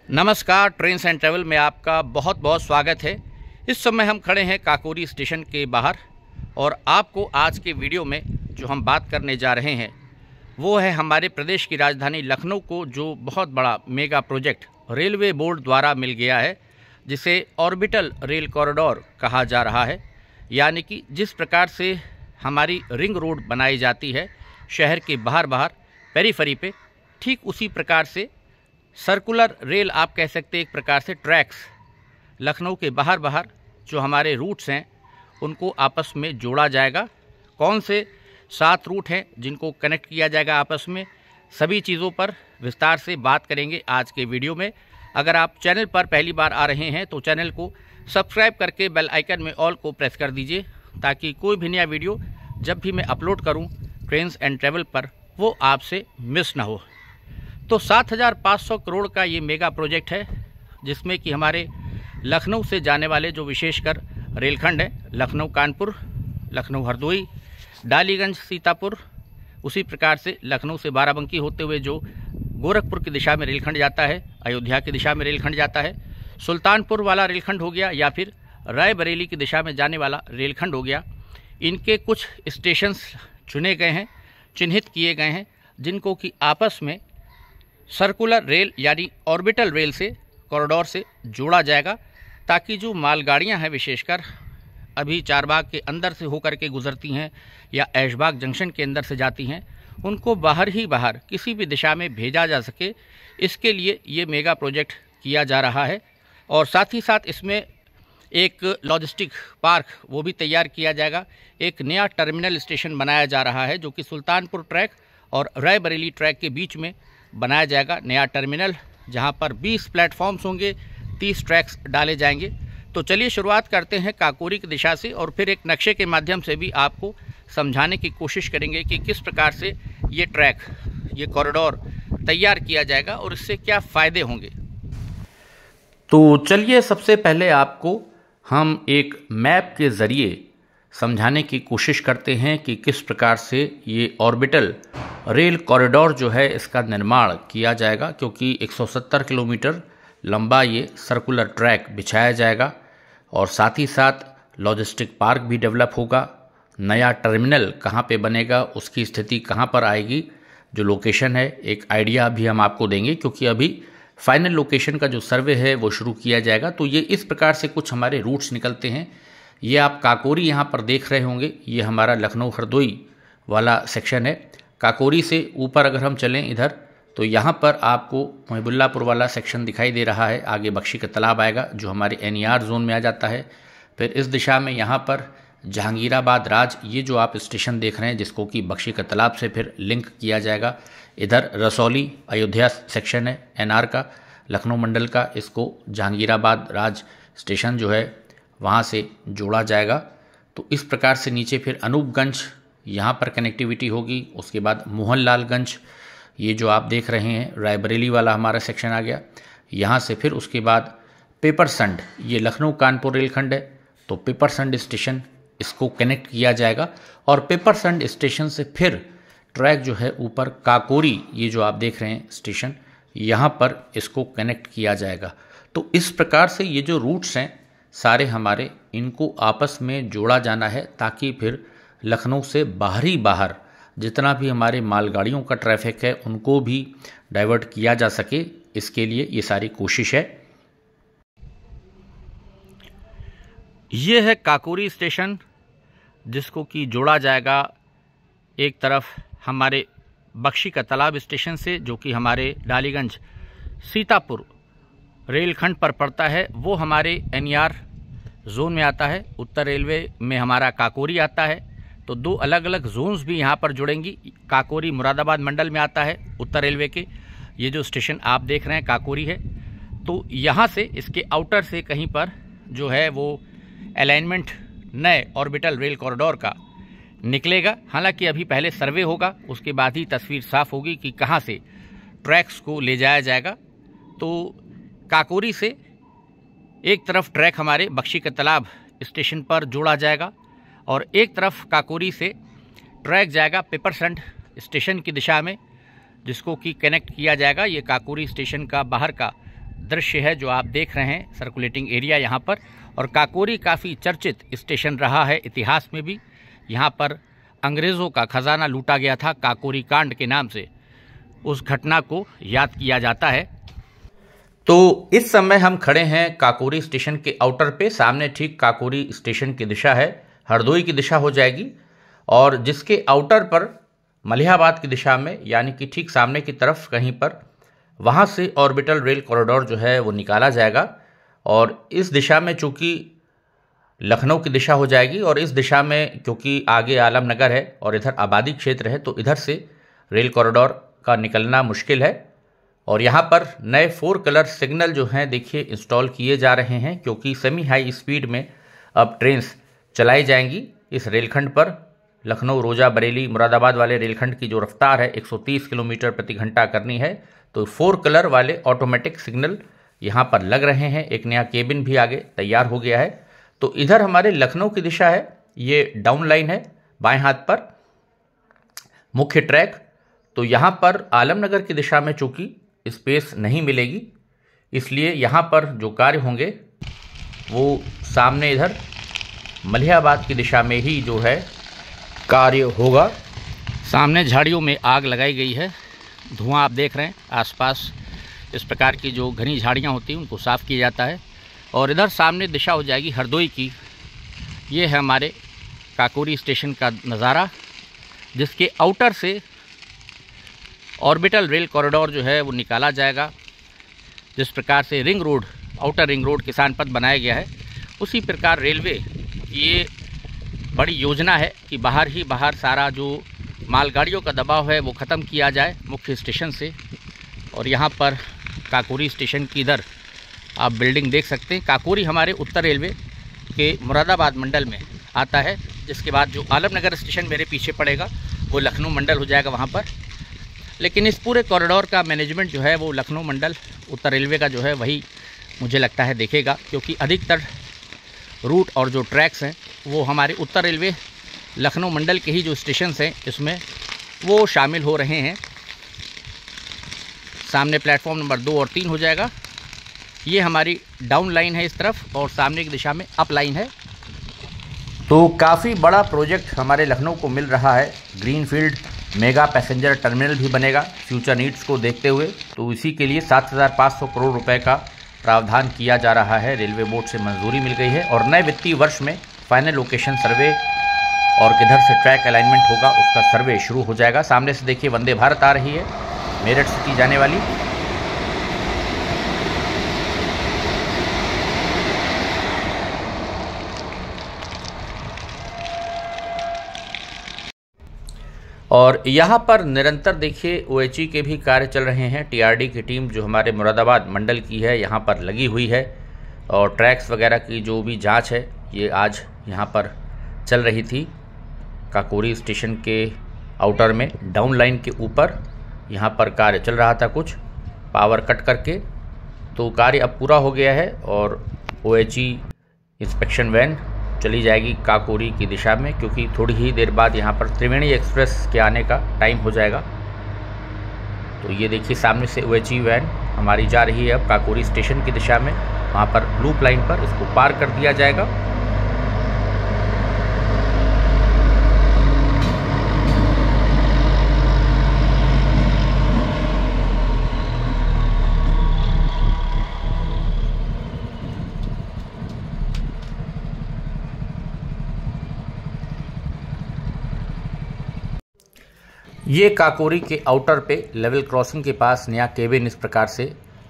नमस्कार, trains and travel में आपका बहुत बहुत स्वागत है। इस समय हम खड़े हैं काकोरी स्टेशन के बाहर और आपको आज के वीडियो में जो हम बात करने जा रहे हैं वो है हमारे प्रदेश की राजधानी लखनऊ को जो बहुत बड़ा मेगा प्रोजेक्ट रेलवे बोर्ड द्वारा मिल गया है, जिसे ऑर्बिटल रेल कॉरिडोर कहा जा रहा है। यानी कि जिस प्रकार से हमारी रिंग रोड बनाई जाती है शहर के बाहर पेरीफेरी पे, ठीक उसी प्रकार से सर्कुलर रेल आप कह सकते हैं, एक प्रकार से ट्रैक्स लखनऊ के बाहर जो हमारे रूट्स हैं उनको आपस में जोड़ा जाएगा। कौन से 7 रूट हैं जिनको कनेक्ट किया जाएगा आपस में, सभी चीज़ों पर विस्तार से बात करेंगे आज के वीडियो में। अगर आप चैनल पर पहली बार आ रहे हैं तो चैनल को सब्सक्राइब करके बेल आइकन में ऑल को प्रेस कर दीजिए, ताकि कोई भी नया वीडियो जब भी मैं अपलोड करूं ट्रेन्स एंड ट्रैवल पर वो आपसे मिस ना हो। तो 7,500 करोड़ का ये मेगा प्रोजेक्ट है, जिसमें कि हमारे लखनऊ से जाने वाले जो विशेषकर रेलखंड हैं, लखनऊ कानपुर, लखनऊ हरदोई, डालीगंज सीतापुर, उसी प्रकार से लखनऊ से बाराबंकी होते हुए जो गोरखपुर की दिशा में रेलखंड जाता है, अयोध्या की दिशा में रेलखंड जाता है, सुल्तानपुर वाला रेलखंड हो गया, या फिर रायबरेली की दिशा में जाने वाला रेलखंड हो गया। इनके कुछ स्टेशंस चुने गए हैं, चिन्हित किए गए हैं, जिनको कि आपस में सर्कुलर रेल यानी ऑर्बिटल रेल से कॉरिडोर से जोड़ा जाएगा, ताकि जो मालगाड़ियां हैं विशेषकर अभी चारबाग के अंदर से होकर के गुजरती हैं या ऐशबाग जंक्शन के अंदर से जाती हैं, उनको बाहर किसी भी दिशा में भेजा जा सके। इसके लिए ये मेगा प्रोजेक्ट किया जा रहा है। और साथ ही साथ इसमें एक लॉजिस्टिक पार्क वो भी तैयार किया जाएगा। एक नया टर्मिनल स्टेशन बनाया जा रहा है जो कि सुल्तानपुर ट्रैक और रायबरेली ट्रैक के बीच में बनाया जाएगा नया टर्मिनल, जहां पर 20 प्लेटफॉर्म्स होंगे, 30 ट्रैक्स डाले जाएंगे। तो चलिए शुरुआत करते हैं काकोरी की दिशा से, और फिर एक नक्शे के माध्यम से भी आपको समझाने की कोशिश करेंगे कि किस प्रकार से ये ट्रैक, ये कॉरिडोर तैयार किया जाएगा और इससे क्या फ़ायदे होंगे। तो चलिए सबसे पहले आपको हम एक मैप के ज़रिए समझाने की कोशिश करते हैं कि किस प्रकार से ये ऑर्बिटल रेल कॉरिडोर जो है इसका निर्माण किया जाएगा, क्योंकि 170 किलोमीटर लंबा ये सर्कुलर ट्रैक बिछाया जाएगा और साथ ही साथ लॉजिस्टिक पार्क भी डेवलप होगा। नया टर्मिनल कहाँ पे बनेगा, उसकी स्थिति कहाँ पर आएगी, जो लोकेशन है एक आइडिया भी हम आपको देंगे, क्योंकि अभी फाइनल लोकेशन का जो सर्वे है वो शुरू किया जाएगा। तो ये इस प्रकार से कुछ हमारे रूट्स निकलते हैं। ये आप काकोरी यहाँ पर देख रहे होंगे, ये हमारा लखनऊ हरदोई वाला सेक्शन है। काकोरी से ऊपर अगर हम चलें इधर, तो यहाँ पर आपको महबुल्लापुर वाला सेक्शन दिखाई दे रहा है। आगे बख्शी का तालाब आएगा जो हमारे NER जोन में आ जाता है। फिर इस दिशा में यहाँ पर जहांगीराबाद राज, ये जो आप स्टेशन देख रहे हैं जिसको कि बख्शी का तालाब से फिर लिंक किया जाएगा। इधर रसौली अयोध्या सेक्शन है NR का, लखनऊ मंडल का, इसको जहांगीराबाद राज स्टेशन जो है वहाँ से जोड़ा जाएगा। तो इस प्रकार से नीचे फिर अनूपगंज, यहाँ पर कनेक्टिविटी होगी। उसके बाद मोहनलालगंज, ये जो आप देख रहे हैं रायबरेली वाला हमारा सेक्शन आ गया। यहाँ से फिर उसके बाद पेपरसंड, ये लखनऊ कानपुर रेलखंड है, तो पेपरसंड स्टेशन इसको कनेक्ट किया जाएगा। और पेपरसंड स्टेशन से फिर ट्रैक जो है ऊपर काकोरी, ये जो आप देख रहे हैं स्टेशन, यहाँ पर इसको कनेक्ट किया जाएगा। तो इस प्रकार से ये जो रूट्स हैं सारे हमारे, इनको आपस में जोड़ा जाना है, ताकि फिर लखनऊ से बाहर जितना भी हमारे मालगाड़ियों का ट्रैफिक है उनको भी डाइवर्ट किया जा सके। इसके लिए ये सारी कोशिश है। ये है काकोरी स्टेशन, जिसको कि जोड़ा जाएगा एक तरफ हमारे बख्शी का तालाब स्टेशन से, जो कि हमारे डालीगंज सीतापुर रेलखंड पर पड़ता है। वो हमारे NER जोन में आता है। उत्तर रेलवे में हमारा काकोरी आता है। तो 2 अलग अलग जोन्स भी यहाँ पर जुड़ेंगी। काकोरी मुरादाबाद मंडल में आता है उत्तर रेलवे के। ये जो स्टेशन आप देख रहे हैं काकोरी है। तो यहाँ से इसके आउटर से कहीं पर जो है वो अलाइनमेंट नए ऑर्बिटल रेल कॉरिडोर का निकलेगा। हालांकि अभी पहले सर्वे होगा, उसके बाद ही तस्वीर साफ होगी कि कहाँ से ट्रैक्स को ले जाया जाएगा। तो काकोरी से एक तरफ ट्रैक हमारे बख्शी का तालाब स्टेशन पर जोड़ा जाएगा और एक तरफ काकोरी से ट्रैक जाएगा पेपरसंड स्टेशन की दिशा में, जिसको कि कनेक्ट किया जाएगा। ये काकोरी स्टेशन का बाहर का दृश्य है जो आप देख रहे हैं, सर्कुलेटिंग एरिया यहाँ पर। और काकोरी काफ़ी चर्चित स्टेशन रहा है इतिहास में भी। यहाँ पर अंग्रेज़ों का खजाना लूटा गया था काकोरी कांड के नाम से, उस घटना को याद किया जाता है। तो इस समय हम खड़े हैं काकोरी स्टेशन के आउटर पे। सामने ठीक काकोरी स्टेशन की दिशा है, हरदोई की दिशा हो जाएगी, और जिसके आउटर पर मलिहाबाद की दिशा में, यानी कि ठीक सामने की तरफ कहीं पर, वहाँ से ऑर्बिटल रेल कॉरिडोर जो है वो निकाला जाएगा। और इस दिशा में चूँकि लखनऊ की दिशा हो जाएगी, और इस दिशा में क्योंकि आगे आलमनगर है और इधर आबादी क्षेत्र है, तो इधर से रेल कॉरिडोर का निकलना मुश्किल है। और यहाँ पर नए 4 कलर सिग्नल जो हैं देखिए इंस्टॉल किए जा रहे हैं, क्योंकि सेमी हाई स्पीड में अब ट्रेन्स चलाई जाएंगी इस रेलखंड पर। लखनऊ रोजा बरेली मुरादाबाद वाले रेलखंड की जो रफ्तार है 130 किलोमीटर प्रति घंटा करनी है, तो 4 कलर वाले ऑटोमेटिक सिग्नल यहाँ पर लग रहे हैं। एक नया केबिन भी आगे तैयार हो गया है। तो इधर हमारे लखनऊ की दिशा है, ये डाउन लाइन है बाएं हाथ पर मुख्य ट्रैक। तो यहाँ पर आलमनगर की दिशा में चूँकि स्पेस नहीं मिलेगी, इसलिए यहाँ पर जो कार्य होंगे वो सामने इधर मलिहाबाद की दिशा में ही जो है कार्य होगा। सामने झाड़ियों में आग लगाई गई है, धुआं आप देख रहे हैं आसपास। इस प्रकार की जो घनी झाड़ियाँ होती हैं उनको साफ़ किया जाता है। और इधर सामने दिशा हो जाएगी हरदोई की। ये है हमारे काकोरी स्टेशन का नज़ारा, जिसके आउटर से ऑर्बिटल रेल कॉरिडोर जो है वो निकाला जाएगा। जिस प्रकार से ring road, outer ring road किसान पथ बनाया गया है, उसी प्रकार रेलवे ये बड़ी योजना है कि बाहर ही बाहर सारा जो मालगाड़ियों का दबाव है वो ख़त्म किया जाए मुख्य स्टेशन से। और यहाँ पर काकोरी स्टेशन की इधर आप बिल्डिंग देख सकते हैं। काकोरी हमारे उत्तर रेलवे के मुरादाबाद मंडल में आता है, जिसके बाद जो आलमनगर स्टेशन मेरे पीछे पड़ेगा वो लखनऊ मंडल हो जाएगा वहाँ पर। लेकिन इस पूरे कॉरिडोर का मैनेजमेंट जो है वो लखनऊ मंडल उत्तर रेलवे का जो है वही मुझे लगता है देखेगा, क्योंकि अधिकतर रूट और जो ट्रैक्स हैं वो हमारे उत्तर रेलवे लखनऊ मंडल के ही जो स्टेशन हैं इसमें वो शामिल हो रहे हैं। सामने प्लेटफॉर्म नंबर 2 और 3 हो जाएगा। ये हमारी डाउन लाइन है इस तरफ, और सामने की दिशा में अप लाइन है। तो काफ़ी बड़ा प्रोजेक्ट हमारे लखनऊ को मिल रहा है। ग्रीनफील्ड मेगा पैसेंजर टर्मिनल भी बनेगा फ्यूचर नीड्स को देखते हुए। तो इसी के लिए 7,500 करोड़ रुपए का प्रावधान किया जा रहा है। रेलवे बोर्ड से मंजूरी मिल गई है, और नए वित्तीय वर्ष में फाइनल लोकेशन सर्वे और किधर से ट्रैक अलाइनमेंट होगा उसका सर्वे शुरू हो जाएगा। सामने से देखिए वंदे भारत आ रही है, मेरठ सिटी जाने वाली। और यहाँ पर निरंतर देखिए OHE के भी कार्य चल रहे हैं। TRD की टीम जो हमारे मुरादाबाद मंडल की है यहाँ पर लगी हुई है, और ट्रैक्स वगैरह की जो भी जांच है ये आज यहाँ पर चल रही थी। काकोरी स्टेशन के आउटर में डाउन लाइन के ऊपर यहाँ पर कार्य चल रहा था कुछ पावर कट करके, तो कार्य अब पूरा हो गया है। और OHE इंस्पेक्शन वैन चली जाएगी काकोरी की दिशा में, क्योंकि थोड़ी ही देर बाद यहाँ पर त्रिवेणी एक्सप्रेस के आने का टाइम हो जाएगा। तो ये देखिए सामने से OHE वैन हमारी जा रही है अब काकोरी स्टेशन की दिशा में। वहाँ पर लूप लाइन पर इसको पार कर दिया जाएगा। ये काकोरी के आउटर पे लेवल क्रॉसिंग के पास नया केबिन इस प्रकार से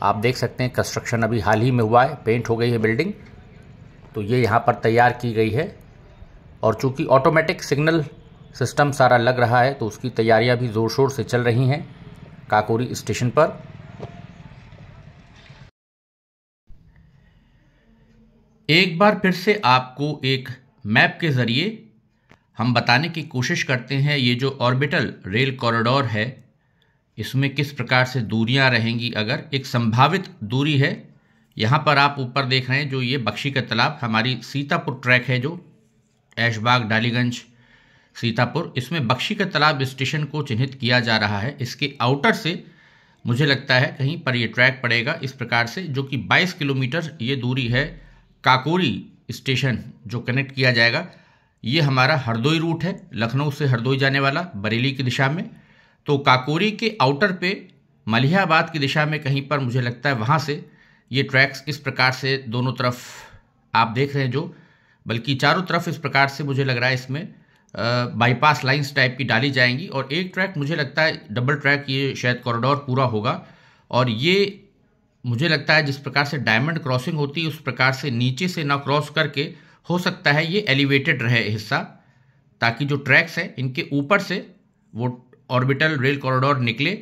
आप देख सकते हैं। कंस्ट्रक्शन अभी हाल ही में हुआ है, पेंट हो गई है बिल्डिंग, तो ये यहाँ पर तैयार की गई है। और चूंकि ऑटोमेटिक सिग्नल सिस्टम सारा लग रहा है, तो उसकी तैयारियां भी ज़ोर शोर से चल रही हैं काकोरी स्टेशन पर। एक बार फिर से आपको एक मैप के ज़रिए हम बताने की कोशिश करते हैं ये जो ऑर्बिटल रेल कॉरिडोर है इसमें किस प्रकार से दूरियां रहेंगी। अगर एक संभावित दूरी है, यहाँ पर आप ऊपर देख रहे हैं जो ये बख्शी का तालाब हमारी सीतापुर ट्रैक है, जो ऐशबाग डालीगंज सीतापुर, इसमें बख्शी का तालाब स्टेशन को चिन्हित किया जा रहा है। इसके आउटर से मुझे लगता है कहीं पर ये ट्रैक पड़ेगा इस प्रकार से, जो कि 22 किलोमीटर ये दूरी है। काकोरी स्टेशन जो कनेक्ट किया जाएगा, ये हमारा हरदोई रूट है, लखनऊ से हरदोई जाने वाला बरेली की दिशा में। तो काकोरी के आउटर पे मलिहाबाद की दिशा में कहीं पर मुझे लगता है वहाँ से ये ट्रैक्स इस प्रकार से दोनों तरफ आप देख रहे हैं, जो बल्कि चारों तरफ इस प्रकार से मुझे लग रहा है इसमें बाईपास लाइंस टाइप की डाली जाएंगी। और एक ट्रैक मुझे लगता है डबल ट्रैक ये शायद कॉरिडोर पूरा होगा। और ये मुझे लगता है जिस प्रकार से डायमंड क्रॉसिंग होती है उस प्रकार से नीचे से ना क्रॉस करके, हो सकता है ये एलिवेटेड रहे हिस्सा, ताकि जो ट्रैक्स है इनके ऊपर से वो ऑर्बिटल रेल कॉरिडोर निकले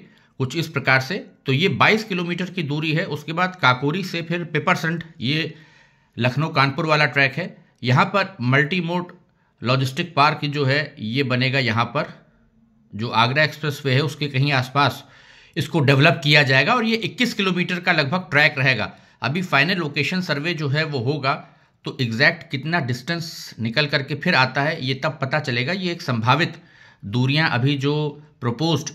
कुछ इस प्रकार से। तो ये 22 किलोमीटर की दूरी है। उसके बाद काकोरी से फिर पिपरसंट, ये लखनऊ कानपुर वाला ट्रैक है। यहाँ पर मल्टी मोड लॉजिस्टिक पार्क जो है ये बनेगा। यहाँ पर जो आगरा एक्सप्रेसवे है उसके कहीं आसपास इसको डेवलप किया जाएगा और ये 21 किलोमीटर का लगभग ट्रैक रहेगा। अभी फाइनल लोकेशन सर्वे जो है वो होगा, तो एग्जैक्ट कितना डिस्टेंस निकल करके फिर आता है ये तब पता चलेगा। ये एक संभावित दूरियां, अभी जो प्रोपोज्ड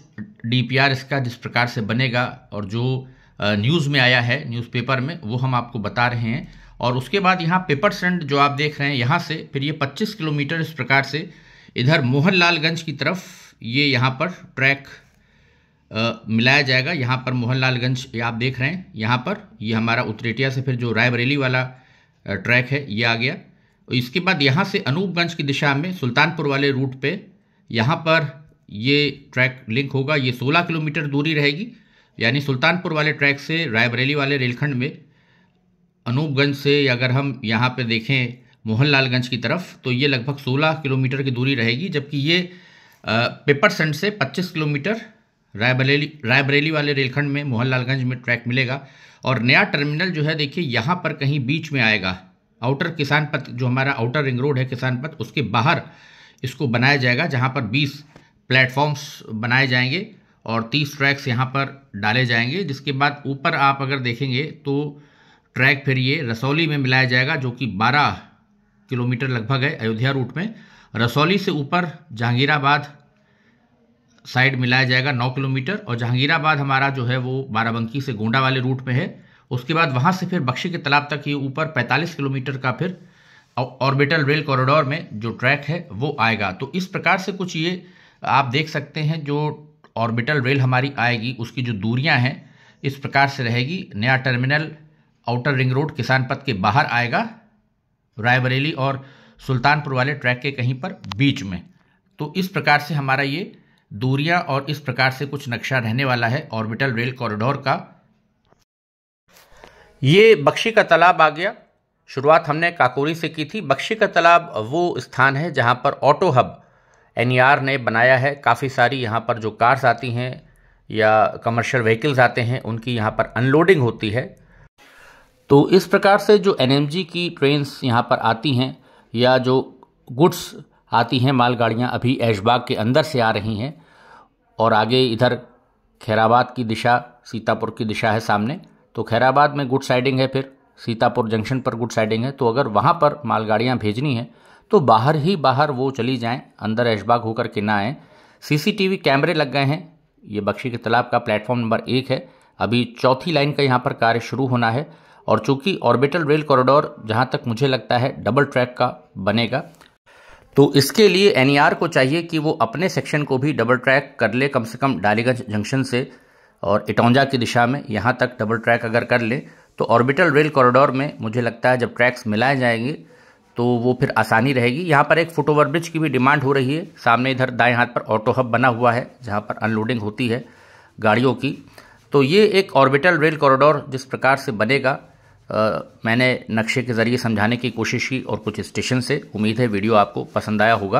डीपीआर इसका जिस प्रकार से बनेगा और जो न्यूज़ में आया है न्यूज़पेपर में, वो हम आपको बता रहे हैं। और उसके बाद यहाँ पिपरसंट जो आप देख रहे हैं, यहाँ से फिर ये 25 किलोमीटर इस प्रकार से इधर मोहनलालगंज की तरफ ये यहाँ पर ट्रैक मिलाया जाएगा। यहाँ पर मोहनलालगंज ये आप देख रहे हैं, यहाँ पर ये हमारा उतरेटिया से फिर जो रायबरेली वाला ट्रैक है ये आ गया। इसके बाद यहाँ से अनूपगंज की दिशा में सुल्तानपुर वाले रूट पे यहाँ पर ये ट्रैक लिंक होगा। ये 16 किलोमीटर दूरी रहेगी, यानी सुल्तानपुर वाले ट्रैक से रायबरेली वाले रेलखंड में अनूपगंज से अगर हम यहाँ पे देखें मोहनलालगंज की तरफ, तो ये लगभग 16 किलोमीटर की दूरी रहेगी। जबकि ये पिपरसंट से 25 किलोमीटर रायबरेली वाले रेलखंड में मोहनलालगंज में ट्रैक मिलेगा। और नया टर्मिनल जो है देखिए यहाँ पर कहीं बीच में आएगा। आउटर किसान पथ जो हमारा आउटर रिंग रोड है किसान पथ, उसके बाहर इसको बनाया जाएगा, जहाँ पर 20 प्लेटफॉर्म्स बनाए जाएंगे और 30 ट्रैक्स यहाँ पर डाले जाएंगे। जिसके बाद ऊपर आप अगर देखेंगे तो ट्रैक फिर ये रसौली में मिलाया जाएगा, जो कि 12 किलोमीटर लगभग है अयोध्या रूट में। रसौली से ऊपर जहांगीराबाद साइड मिलाया जाएगा 9 किलोमीटर, और जहांगीराबाद हमारा जो है वो बाराबंकी से गोंडा वाले रूट में है। उसके बाद वहाँ से फिर बख्शी के तालाब तक ये ऊपर 45 किलोमीटर का फिर ऑर्बिटल रेल कॉरिडोर में जो ट्रैक है वो आएगा। तो इस प्रकार से कुछ ये आप देख सकते हैं, जो ऑर्बिटल रेल हमारी आएगी उसकी जो दूरियां हैं इस प्रकार से रहेगी। नया टर्मिनल आउटर रिंग रोड किसान पथ के बाहर आएगा, रायबरेली और सुल्तानपुर वाले ट्रैक के कहीं पर बीच में। तो इस प्रकार से हमारा ये दूरियां और इस प्रकार से कुछ नक्शा रहने वाला है ऑर्बिटल रेल कॉरिडोर का। ये बख्शी का तालाब आ गया। शुरुआत हमने काकोरी से की थी। बख्शी का तालाब वो स्थान है जहाँ पर ऑटो हब एनईआर ने बनाया है। काफ़ी सारी यहाँ पर जो कार्स आती हैं या कमर्शियल व्हीकल्स आते हैं उनकी यहाँ पर अनलोडिंग होती है। तो इस प्रकार से जो एनएमजी की ट्रेन्स यहाँ पर आती हैं या जो गुड्स आती हैं, मालगाड़ियाँ अभी ऐशबाग के अंदर से आ रही हैं और आगे इधर खैराबाद की दिशा, सीतापुर की दिशा है सामने। तो खैराबाद में गुड साइडिंग है, फिर सीतापुर जंक्शन पर गुड साइडिंग है। तो अगर वहाँ पर मालगाड़ियाँ भेजनी हैं तो बाहर ही बाहर वो चली जाएं, अंदर ऐशबाग होकर के ना आएँ। सीसीटीवी कैमरे लग गए हैं। ये बख्शी के तालाब का प्लेटफॉर्म नंबर 1 है। अभी चौथी लाइन का यहाँ पर कार्य शुरू होना है। और चूंकि ऑर्बिटल रेल कॉरिडोर जहाँ तक मुझे लगता है डबल ट्रैक का बनेगा, तो इसके लिए एनईआर को चाहिए कि वो अपने सेक्शन को भी डबल ट्रैक कर ले, कम से कम डालीगंज जंक्शन से और इटौंजा की दिशा में यहाँ तक डबल ट्रैक अगर कर ले तो ऑर्बिटल रेल कॉरिडोर में मुझे लगता है जब ट्रैक्स मिलाए जाएंगे तो वो फिर आसानी रहेगी। यहाँ पर एक फुट ओवर ब्रिज की भी डिमांड हो रही है। सामने इधर दाएं हाथ पर ऑटो हब बना हुआ है जहाँ पर अनलोडिंग होती है गाड़ियों की। तो ये एक ऑर्बिटल रेल कॉरिडोर जिस प्रकार से बनेगा, मैंने नक्शे के ज़रिए समझाने की कोशिश की और कुछ स्टेशन से। उम्मीद है वीडियो आपको पसंद आया होगा।